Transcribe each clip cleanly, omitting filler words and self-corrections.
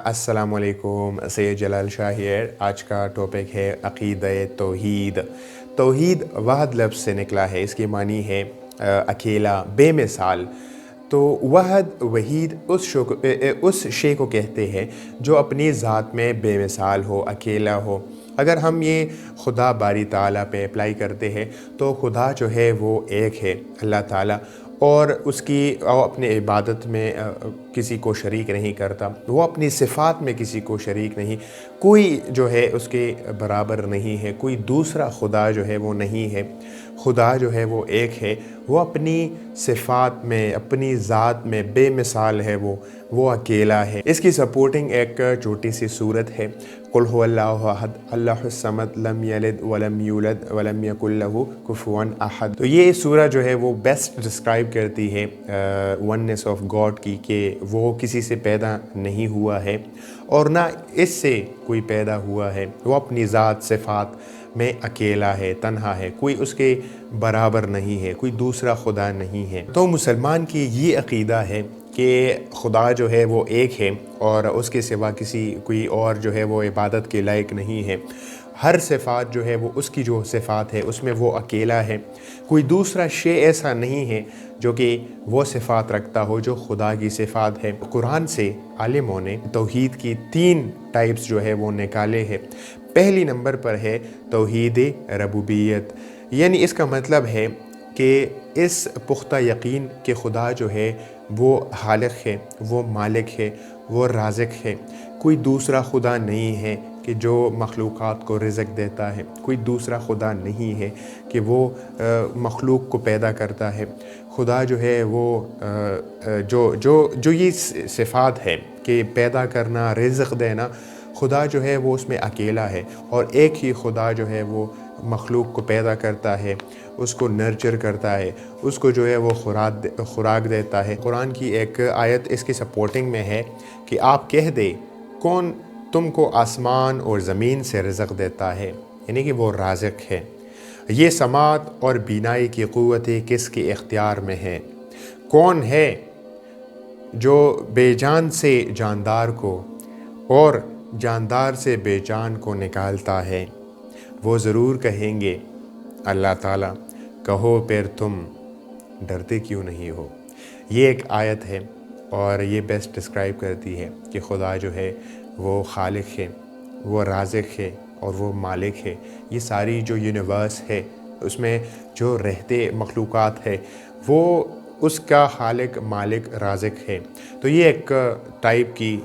السلام علیکم، سید جلال شاہ ہیئر۔ آج کا ٹاپک ہے عقیدہ توحید۔ توحید وحد لفظ سے نکلا ہے، اس کی معنی ہے اکیلا، بے مثال۔ تو وحد وحید اس شے کو کہتے ہیں جو اپنی ذات میں بے مثال ہو، اکیلا ہو۔ اگر ہم یہ خدا باری تعالیٰ پہ اپلائی کرتے ہیں تو خدا جو ہے وہ ایک ہے، اللہ تعالیٰ، اور اس کی اپنے عبادت میں کسی کو شریک نہیں کرتا، وہ اپنی صفات میں کسی کو شریک نہیں، کوئی جو ہے اس کے برابر نہیں ہے، کوئی دوسرا خدا جو ہے وہ نہیں ہے۔ خدا جو ہے وہ ایک ہے، وہ اپنی صفات میں، اپنی ذات میں بے مثال ہے، وہ اکیلا ہے۔ اس کی سپورٹنگ ایک چھوٹی سی صورت ہے، قل هو اللہ احد اللہ الصمد لم یلد ولم یولد ولم یکن لہ کفوا احد۔ تو یہ سورہ جو ہے وہ بیسٹ ڈسکرائب کرتی ہے وننس آف گاڈ کی، کہ وہ کسی سے پیدا نہیں ہوا ہے اور نہ اس سے کوئی پیدا ہوا ہے، وہ اپنی ذات صفات میں اکیلا ہے، تنہا ہے، کوئی اس کے برابر نہیں ہے، کوئی دوسرا خدا نہیں ہے۔ تو مسلمان کی یہ عقیدہ ہے کہ خدا جو ہے وہ ایک ہے اور اس کے سوا کوئی اور جو ہے وہ عبادت کے لائق نہیں ہے۔ ہر صفات جو ہے وہ اس کی جو صفات ہے اس میں وہ اکیلا ہے، کوئی دوسرا شے ایسا نہیں ہے جو کہ وہ صفات رکھتا ہو جو خدا کی صفات ہے۔ قرآن سے عالموں نے توحید کی 3 ٹائپس جو ہے وہ نکالے ہیں۔ پہلی نمبر پر ہے توحید ربوبیت، یعنی اس کا مطلب ہے کہ اس پختہ یقین کہ خدا جو ہے وہ خالق ہے، وہ مالک ہے، وہ رازق ہے، کوئی دوسرا خدا نہیں ہے کہ جو مخلوقات کو رزق دیتا ہے، کوئی دوسرا خدا نہیں ہے کہ وہ مخلوق کو پیدا کرتا ہے۔ خدا جو ہے وہ جو یہ صفات ہے کہ پیدا کرنا، رزق دینا، خدا جو ہے وہ اس میں اکیلا ہے، اور ایک ہی خدا جو ہے وہ مخلوق کو پیدا کرتا ہے، اس کو نرچر کرتا ہے، اس کو جو ہے وہ خوراک دیتا ہے۔ قرآن کی ایک آیت اس کی سپورٹنگ میں ہے کہ آپ کہہ دے کون تم کو آسمان اور زمین سے رزق دیتا ہے، یعنی کہ وہ رازق ہے۔ یہ سماعت اور بینائی کی قوتیں کس کے اختیار میں ہے؟ کون ہے جو بے جان سے جاندار کو اور جاندار سے بے جان کو نکالتا ہے؟ وہ ضرور کہیں گے اللہ تعالیٰ، کہو پھر تم ڈرتے کیوں نہیں ہو۔ یہ ایک آیت ہے اور یہ بیسٹ ڈسکرائب کرتی ہے کہ خدا جو ہے وہ خالق ہے، وہ رازق ہے اور وہ مالک ہے۔ یہ ساری جو یونیورس ہے اس میں جو رہتے مخلوقات ہے وہ اس کا خالق، مالک، رازق ہے۔ تو یہ ایک ٹائپ کی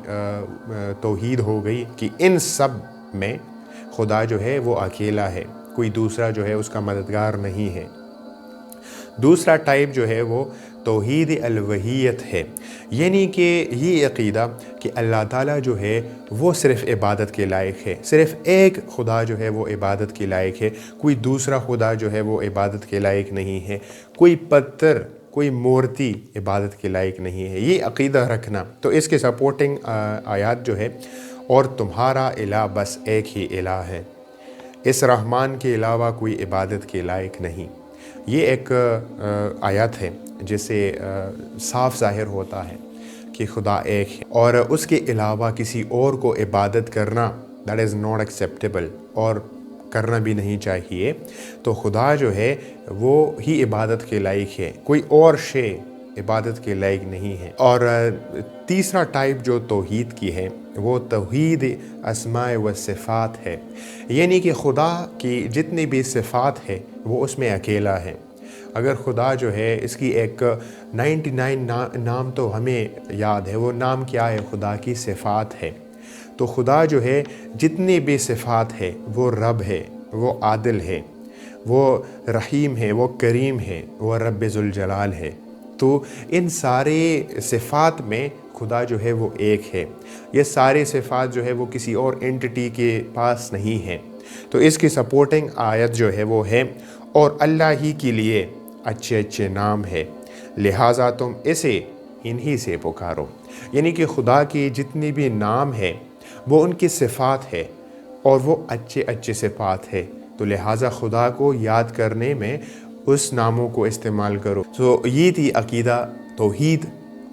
توحید ہو گئی کہ ان سب میں خدا جو ہے وہ اکیلا ہے، کوئی دوسرا جو ہے اس کا مددگار نہیں ہے۔ دوسرا ٹائپ جو ہے وہ توحید الوہیت ہے، یعنی کہ یہ عقیدہ کہ اللہ تعالیٰ جو ہے وہ صرف عبادت کے لائق ہے، صرف ایک خدا جو ہے وہ عبادت کے لائق ہے، کوئی دوسرا خدا جو ہے وہ عبادت کے لائق نہیں ہے، کوئی پتھر، کوئی مورتی عبادت کے لائق نہیں ہے، یہ عقیدہ رکھنا۔ تو اس کے سپورٹنگ آیات جو ہے، اور تمہارا الہ بس ایک ہی الہ ہے، اس رحمان کے علاوہ کوئی عبادت کے لائق نہیں۔ یہ ایک آیت ہے جس سے صاف ظاہر ہوتا ہے کہ خدا ایک ہے اور اس کے علاوہ کسی اور کو عبادت کرنا دیٹ از ناٹ ایکسیپٹیبل، اور کرنا بھی نہیں چاہیے۔ تو خدا جو ہے وہ ہی عبادت کے لائق ہے، کوئی اور شے عبادت کے لائق نہیں ہے۔ اور تیسرا ٹائپ جو توحید کی ہے وہ توحید اسماء و صفات ہے، یعنی کہ خدا کی جتنی بھی صفات ہے وہ اس میں اکیلا ہے۔ اگر خدا جو ہے اس کی ایک 99 نام تو ہمیں یاد ہے، وہ نام کیا ہے؟ خدا کی صفات ہے۔ تو خدا جو ہے جتنی بھی صفات ہے وہ رب ہے، وہ عادل ہے، وہ رحیم ہے، وہ کریم ہے، وہ رب ذوالجلال ہے۔ تو ان سارے صفات میں خدا جو ہے وہ ایک ہے، یہ سارے صفات جو ہے وہ کسی اور انٹیٹی کے پاس نہیں ہے۔ تو اس کی سپورٹنگ آیت جو ہے وہ ہے، اور اللہ ہی کے لیے اچھے اچھے نام ہے، لہٰذا تم اسے انہی سے پکارو، یعنی کہ خدا کی جتنی بھی نام ہے وہ ان کی صفات ہے اور وہ اچھے اچھے صفات ہے، تو لہٰذا خدا کو یاد کرنے میں اس ناموں کو استعمال کرو۔ تو یہ تھی عقیدہ توحید،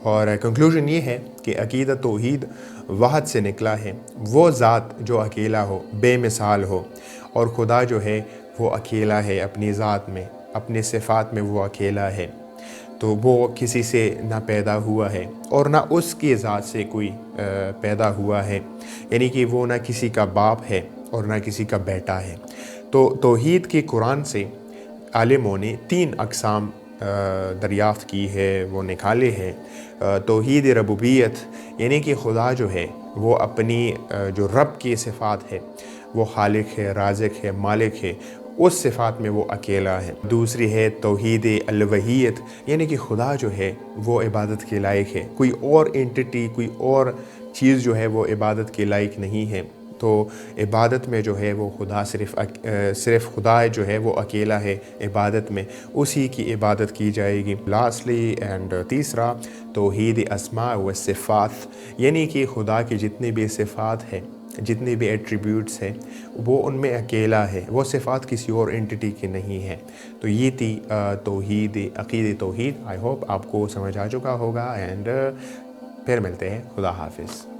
اور کنکلوژن یہ ہے کہ عقیدہ توحید وحد سے نکلا ہے، وہ ذات جو اکیلا ہو، بے مثال ہو، اور خدا جو ہے وہ اکیلا ہے اپنی ذات میں، اپنے صفات میں وہ اکیلا ہے۔ تو وہ کسی سے نہ پیدا ہوا ہے اور نہ اس کی ذات سے کوئی پیدا ہوا ہے، یعنی کہ وہ نہ کسی کا باپ ہے اور نہ کسی کا بیٹا ہے۔ تو توحید کی قرآن سے عالموں نے 3 اقسام دریافت کی ہے، وہ نکالے ہیں۔ توحید ربوبیت، یعنی کہ خدا جو ہے وہ اپنی جو رب کی صفات ہے، وہ خالق ہے، رازق ہے، مالک ہے، اس صفات میں وہ اکیلا ہے۔ دوسری ہے توحید الوہیت، یعنی کہ خدا جو ہے وہ عبادت کے لائق ہے، کوئی اور انٹیٹی، کوئی اور چیز جو ہے وہ عبادت کے لائق نہیں ہے۔ تو عبادت میں جو ہے وہ خدا صرف خدا جو ہے وہ اکیلا ہے عبادت میں، اسی کی عبادت کی جائے گی۔ لاسٹلی اینڈ تیسرا توحید اسماء و صفات، یعنی کہ خدا کی جتنی بھی صفات ہیں، جتنے بھی ایٹریبیوٹس ہیں، وہ ان میں اکیلا ہے، وہ صفات کسی اور انٹیٹی کی نہیں ہے۔ تو یہ تھی توحید، عقید توحید۔ آئی ہوپ آپ کو سمجھ آ چکا ہوگا، اینڈ پھر ملتے ہیں۔ خدا حافظ۔